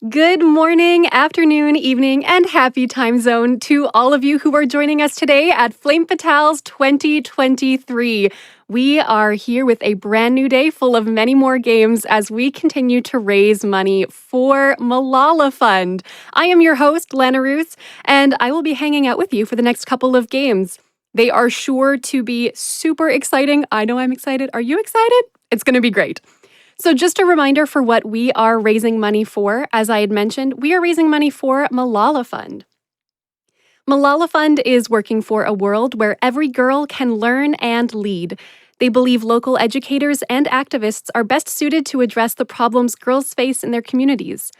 Good morning, afternoon, evening, and happy time zone to all of you who are joining us today at Flame Fatales 2023. We are here with a brand new day full of many more games as we continue to raise money for Malala Fund. I am your host, Lana Roos, and I will be hanging out with you for the next couple of games. They are sure to be super exciting. I know I'm excited. Are you excited? It's going to be great. So, just a reminder for what we are raising money for. As I had mentioned, we are raising money for Malala Fund. Malala Fund is working for a world where every girl can learn and lead. They believe local educators and activists are best suited to address the problems girls face in their communities.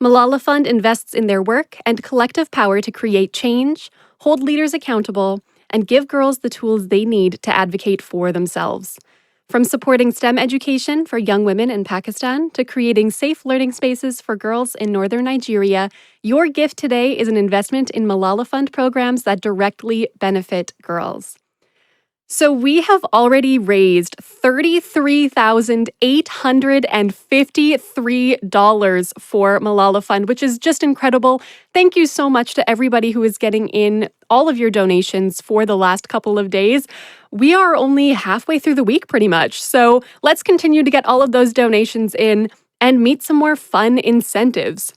Malala Fund invests in their work and collective power to create change, hold leaders accountable, and give girls the tools they need to advocate for themselves. From supporting STEM education for young women in Pakistan to creating safe learning spaces for girls in northern Nigeria, your gift today is an investment in Malala Fund programs that directly benefit girls. So we have already raised $33,853 for Malala Fund, which is just incredible. Thank you so much to everybody who is getting in all of your donations for the last couple of days. We are only halfway through the week pretty much, so let's continue to get all of those donations in and meet some more fun incentives.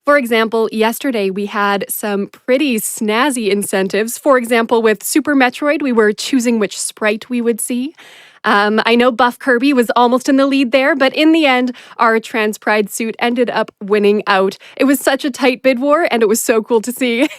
For example, yesterday we had some pretty snazzy incentives. For example, with Super Metroid, we were choosing which sprite we would see. I know Buff Kirby was almost in the lead there, but in the end, our Trans Pride suit ended up winning out. It was such a tight bid war, and it was so cool to see.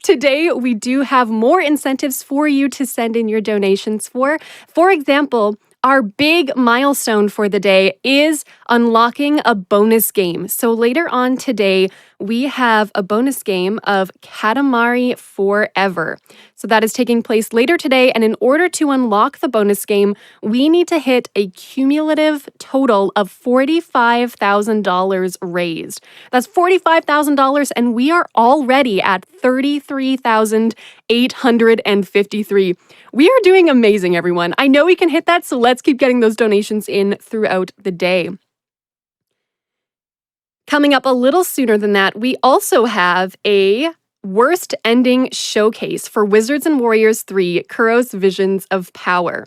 Today, we do have more incentives for you to send in your donations for. For example, our big milestone for the day is unlocking a bonus game. So later on today, we have a bonus game of Katamari Forever. So that is taking place later today, and in order to unlock the bonus game, we need to hit a cumulative total of $45,000 raised. That's $45,000, and we are already at $33,853. We are doing amazing, everyone. I know we can hit that, so let's keep getting those donations in throughout the day. Coming up a little sooner than that, we also have a Worst Ending Showcase for Wizards and Warriors 3, Kuro's Visions of Power.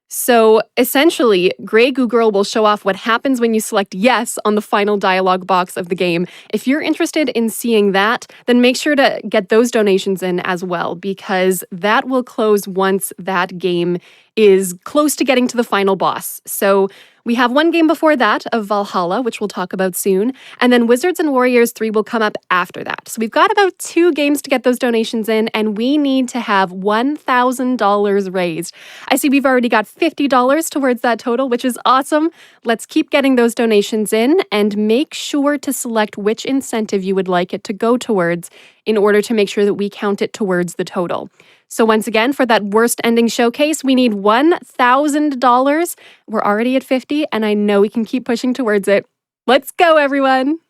So essentially, Grey Goo Girl will show off what happens when you select yes on the final dialogue box of the game. If you're interested in seeing that, then make sure to get those donations in as well, because that will close once that game is close to getting to the final boss. So we have one game before that of Valhalla, which we'll talk about soon, and then Wizards and Warriors 3 will come up after that. So we've got about 2 games to get those donations in, and we need to have $1,000 raised. I see we've already got $50 towards that total, which is awesome. Let's keep getting those donations in and make sure to select which incentive you would like it to go towards in order to make sure that we count it towards the total. So once again, for that Worst Ending Showcase, we need $1,000. We're already at 50, and I know we can keep pushing towards it. Let's go, everyone!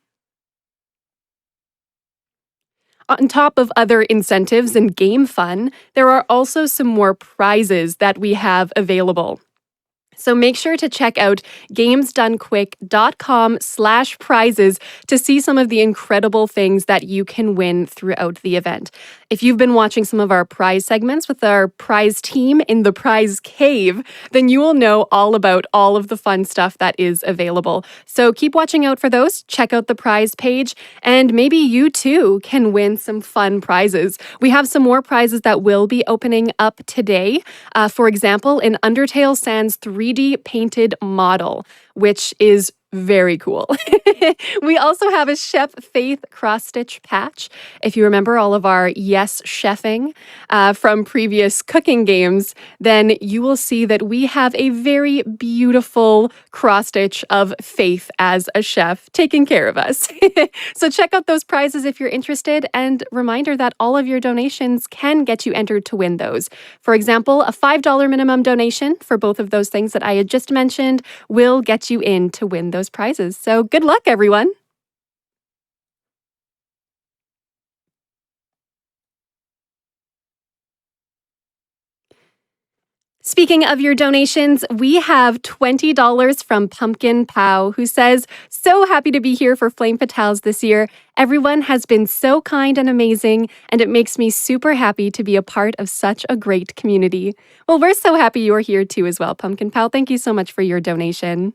On top of other incentives and game fun, there are also some more prizes that we have available. So make sure to check out gamesdonequick.com/prizes to see some of the incredible things that you can win throughout the event. If you've been watching some of our prize segments with our prize team in the prize cave, then you will know all about all of the fun stuff that is available. So keep watching out for those, check out the prize page, and maybe you too can win some fun prizes. We have some more prizes that will be opening up today. For example, an Undertale Sans 3D painted model, which is very cool. We also have a Chef Faith cross-stitch patch. If you remember all of our Yes Chefing from previous cooking games, then you will see that we have a very beautiful cross-stitch of Faith as a chef taking care of us. So check out those prizes if you're interested, and reminder that all of your donations can get you entered to win those. For example, a $5 minimum donation for both of those things that I had just mentioned will get you in to win those prizes. So good luck, everyone. Speaking of your donations, we have $20 from Pumpkin Pow, who says, so happy to be here for Flame Fatales this year. Everyone has been so kind and amazing, and it makes me super happy to be a part of such a great community. Well, we're so happy you're here too as well, Pumpkin Pow. Thank you so much for your donation.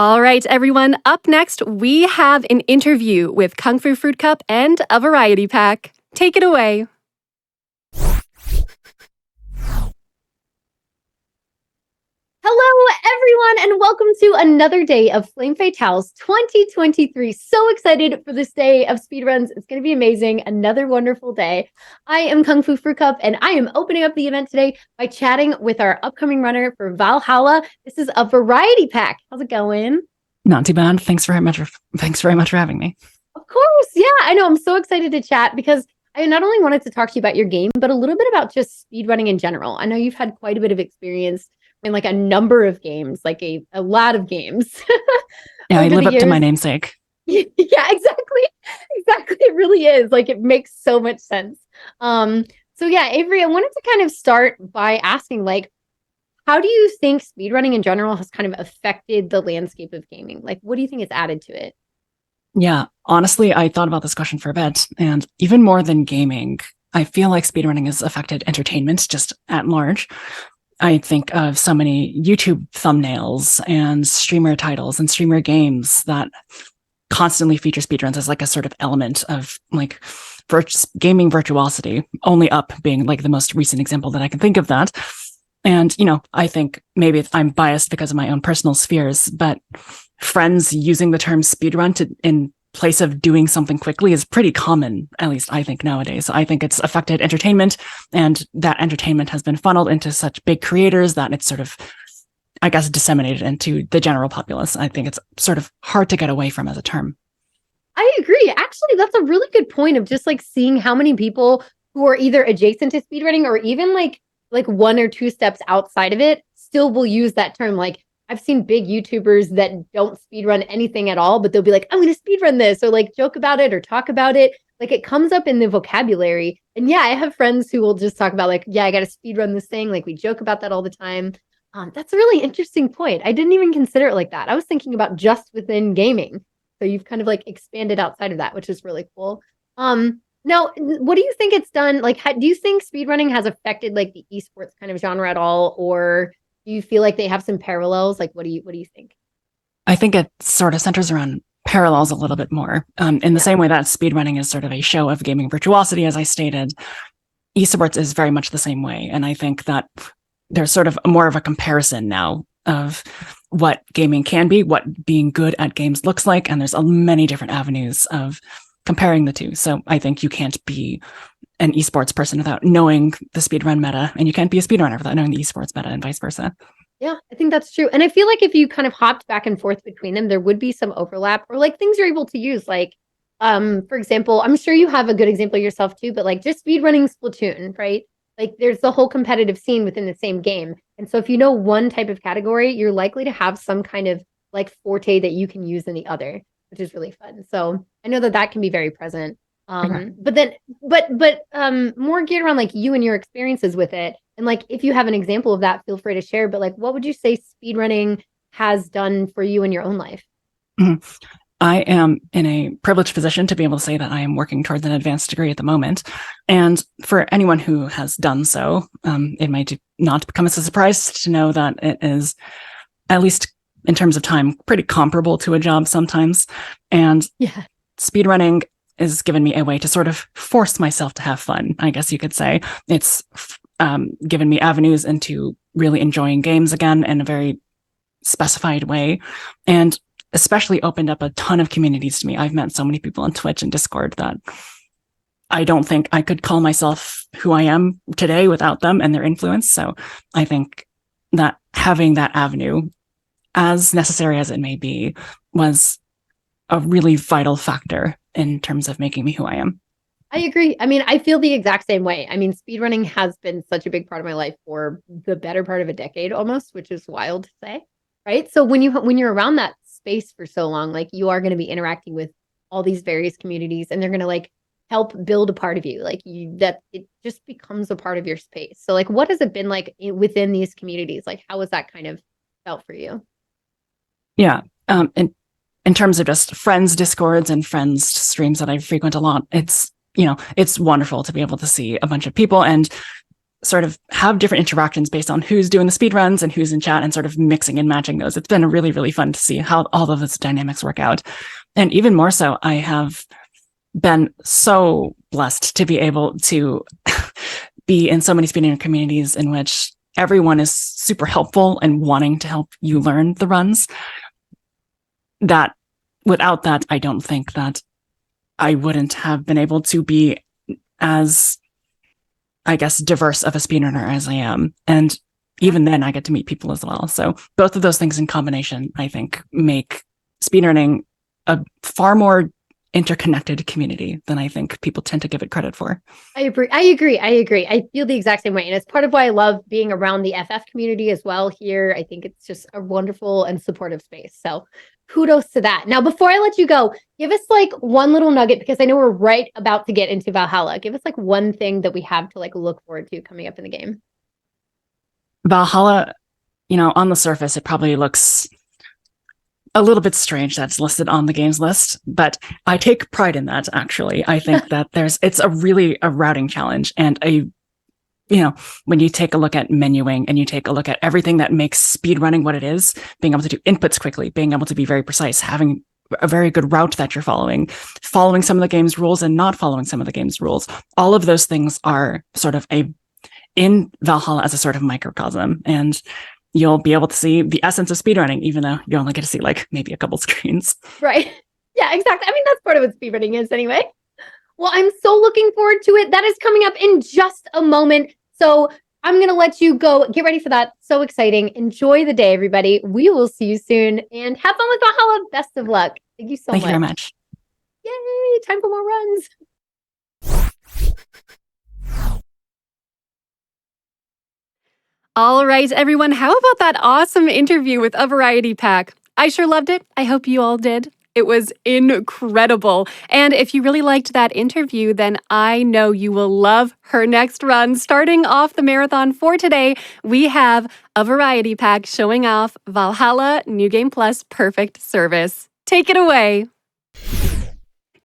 All right, everyone. Up next, we have an interview with Kung Fu Fruit Cup and a variety pack. Take it away. Hello, everyone, and welcome to another day of Flame Fatales 2023. So excited for this day of speedruns. It's going to be amazing. Another wonderful day. I am Kung Fu Fruit Cup, and I am opening up the event today by chatting with our upcoming runner for Valhalla. This is a variety pack. How's it going? Not too bad. Thanks very much for having me. Of course. Yeah, I know. I'm so excited to chat because I not only wanted to talk to you about your game, but a little bit about just speedrunning in general. I know you've had quite a bit of experience in like a number of games, like a lot of games. Yeah, I live up to my namesake. Yeah, exactly. Exactly. It really is. Like it makes so much sense. So yeah, Avery, I wanted to kind of start by asking, like, how do you think speedrunning in general has kind of affected the landscape of gaming? Like, what do you think it's added to it? Yeah, honestly, I thought about this question for a bit, and even more than gaming, I feel like speedrunning has affected entertainment just at large. I think of so many YouTube thumbnails and streamer titles and streamer games that constantly feature speedruns as like a sort of element of like gaming virtuosity, only up being like the most recent example that I can think of that. And, you know, I think maybe I'm biased because of my own personal spheres, but friends using the term speedrun in place of doing something quickly is pretty common, at least I think nowadays. I think it's affected entertainment, and that entertainment has been funneled into such big creators that it's sort of, I guess, disseminated into the general populace. I think it's sort of hard to get away from as a term. I agree. Actually, that's a really good point of just like seeing how many people who are either adjacent to speedrunning or even like one or two steps outside of it still will use that term. Like I've seen big YouTubers that don't speedrun anything at all, but they'll be like, I'm going to speedrun this, or like joke about it or talk about it. Like it comes up in the vocabulary. And yeah, I have friends who will just talk about like, yeah, I got to speedrun this thing. Like we joke about that all the time. That's a really interesting point. I didn't even consider it like that. I was thinking about just within gaming. So you've kind of like expanded outside of that, which is really cool. Now, what do you think it's done? Like, do you think speedrunning has affected like the esports kind of genre at all, or do you feel like they have some parallels? Like, what do you think? I think it sort of centers around parallels a little bit more. In the same way that speedrunning is sort of a show of gaming virtuosity, as I stated, esports is very much the same way. And I think that there's sort of more of a comparison now of what gaming can be, what being good at games looks like. And there's many different avenues of comparing the two. So I think you can't be an esports person without knowing the speedrun meta, and you can't be a speedrunner without knowing the esports meta, and vice versa. Yeah, I think that's true. And I feel like if you kind of hopped back and forth between them, there would be some overlap or like things you're able to use. Like, for example, I'm sure you have a good example yourself too, but like just speedrunning Splatoon, right? Like there's the whole competitive scene within the same game. And so if you know one type of category, you're likely to have some kind of like forte that you can use in the other, which is really fun. So I know that that can be very present. But then, more geared around like you and your experiences with it. And like, if you have an example of that, feel free to share. But like, what would you say speedrunning has done for you in your own life? Mm-hmm. I am in a privileged position to be able to say that I am working towards an advanced degree at the moment. And for anyone who has done so, it might not come as a surprise to know that it is, at least in terms of time, pretty comparable to a job sometimes. And yeah, speedrunning has given me a way to sort of force myself to have fun, I guess you could say. It's given me avenues into really enjoying games again in a very specified way, and especially opened up a ton of communities to me. I've met so many people on Twitch and Discord that I don't think I could call myself who I am today without them and their influence. So I think that having that avenue, as necessary as it may be, was a really vital factor in terms of making me who I am. I agree. I mean, I feel the exact same way. I mean, speedrunning has been such a big part of my life for the better part of a decade almost, which is wild to say, right? So when you're around that space for so long, like you are going to be interacting with all these various communities, and they're going to like help build a part of you, like that it just becomes a part of your space. So like, what has it been like within these communities? Like, how has that kind of felt for you? Yeah. In terms of just friends discords and friends streams that I frequent a lot, it's wonderful to be able to see a bunch of people and sort of have different interactions based on who's doing the speed runs and who's in chat, and sort of mixing and matching those. It's been really, really fun to see how all of those dynamics work out. And even more so, I have been so blessed to be able to be in so many speedrunning communities in which everyone is super helpful and wanting to help you learn the runs. That without that, I don't think that I wouldn't have been able to be as, I guess, diverse of a speedrunner as I am. And even then I get to meet people as well. So both of those things in combination, I think, make speedrunning a far more interconnected community than I think people tend to give it credit for. I agree. I feel the exact same way. And it's part of why I love being around the FF community as well here. I think it's just a wonderful and supportive space. So kudos to that. Now, before I let you go, give us like one little nugget, because I know we're right about to get into Valhalla. Give us like one thing that we have to like look forward to coming up in the game. Valhalla, on the surface, it probably looks a little bit strange that's listed on the games list, but I take pride in that, actually. I think that it's a routing challenge, and when you take a look at menuing and you take a look at everything that makes speedrunning what it is, being able to do inputs quickly, being able to be very precise, having a very good route that you're following some of the game's rules and not following some of the game's rules. All of those things are sort of in Valhalla as a sort of microcosm, and you'll be able to see the essence of speedrunning, even though you only get to see like maybe a couple screens. Right. Yeah, exactly. I mean, that's part of what speedrunning is anyway. Well, I'm so looking forward to it. That is coming up in just a moment. So I'm going to let you go. Get ready for that. So exciting. Enjoy the day, everybody. We will see you soon, and have fun with Valhalla. Best of luck. Thank you so much. Thank you very much. Yay. Time for more runs. All right, everyone. How about that awesome interview with A Variety Pack? I sure loved it. I hope you all did. It was incredible. And if you really liked that interview, then I know you will love her next run. Starting off the marathon for today, we have A Variety Pack showing off Valhalla New Game Plus Perfect Service. Take it away.